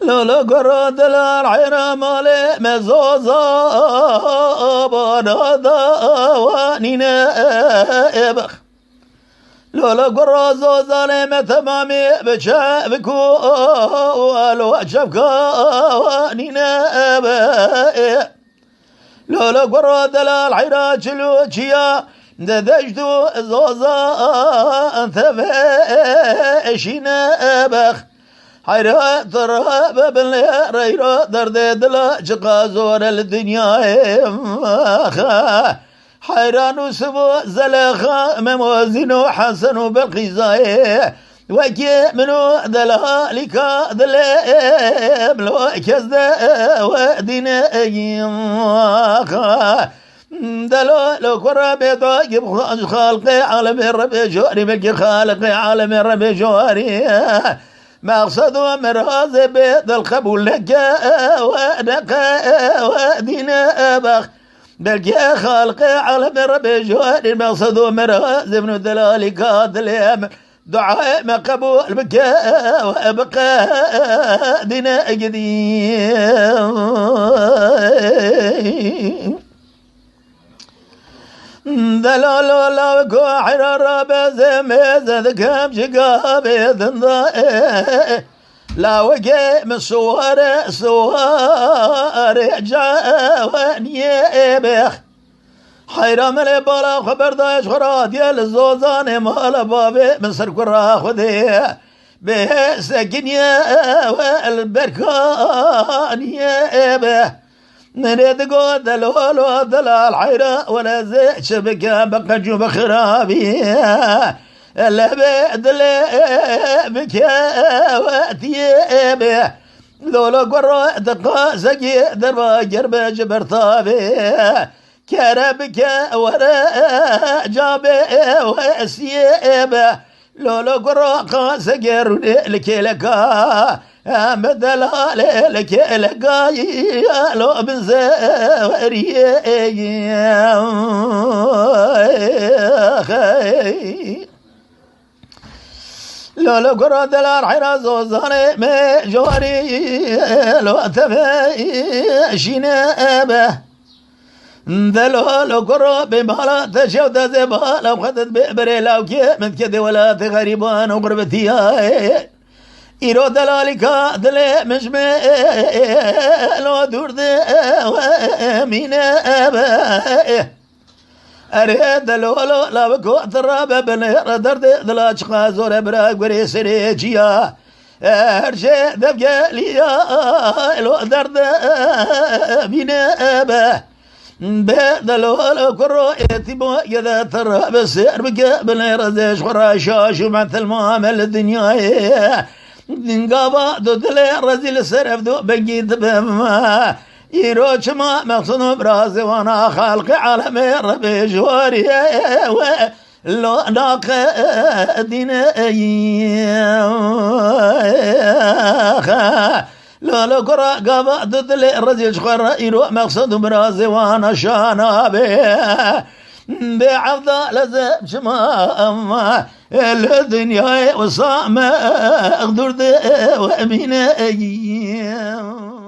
لولا قرد العين مالي مزوزا بنادا وانينا ابخ لولا قرازو ظالم تمامي بشافكو ولو شفكا وانينا ابخ لولا قرد العين شلوشيا ددجتو زوزا ثفاشينا ابخ حيرا تراب باللي ريرا درد دلا شقا زور الدنيا حيران وسبو زلخا مموزن حسن بالقزاي وكي منو ذلك ذلهم لو كزد ودين دلو لو كربي طاقب خالقي عالم الرب جواري ملك خالقي عالم الرب جواري مقصد ومراز بيت القبول لك ونقى ودين أبخ بلك خالق عالم رب جوار المقصد ومراز ابن الدلال قاتل دعاء مقبول بك وأبقى دين قديم دلالو لو كوحر الرب زميز ذكام شقابي ذنضا لا وقيم صوار جاواني بخ حيرام البالا خبر دايش خراد يا الزوزان مال بابي من سر كرا خذي به سكن يا والبركان يا به نريد قود الولو دلال حيرة ولا زي شبكة بقى جوب خرابي اللي بيد اللي بكا واتيبه لولا قرأ دقا سقي دربا جرب جبرتابي كربك ورا جابي واسيبه لولا قرأ سقي لكيلكا مدلا لك لقاي لو بزوري لولا قرد الحراز وزاني مجوري لو تبي شنابه دلو قرب بمالا تشود زبالا وخدت ببري لو كي من كذي ولا تغريبان وقربتيا إيرو دلالك دلي مجمع لو دور مين أبا أريد لولو لا بكو تراب بنير درد دلاش خازور براق بري سريجيا هرشي دبقى ليا لو درد مين أبا بدلولو كرو يتبو يذا تراب سير بقى بنير ديش خراشاش ومثل معامل الدنيا نقابا دودلي رزيل سرف دو بقيت بما يروش ما مقصد براسي وانا خالق عالمي ربي جواري لو ناق دين لو قرا قابا دودلي رزيل شخر يرو مقصد براسي وانا شانا بيه بعفضة لزب شما الدنيا وصامة أقدر وأمين أجيم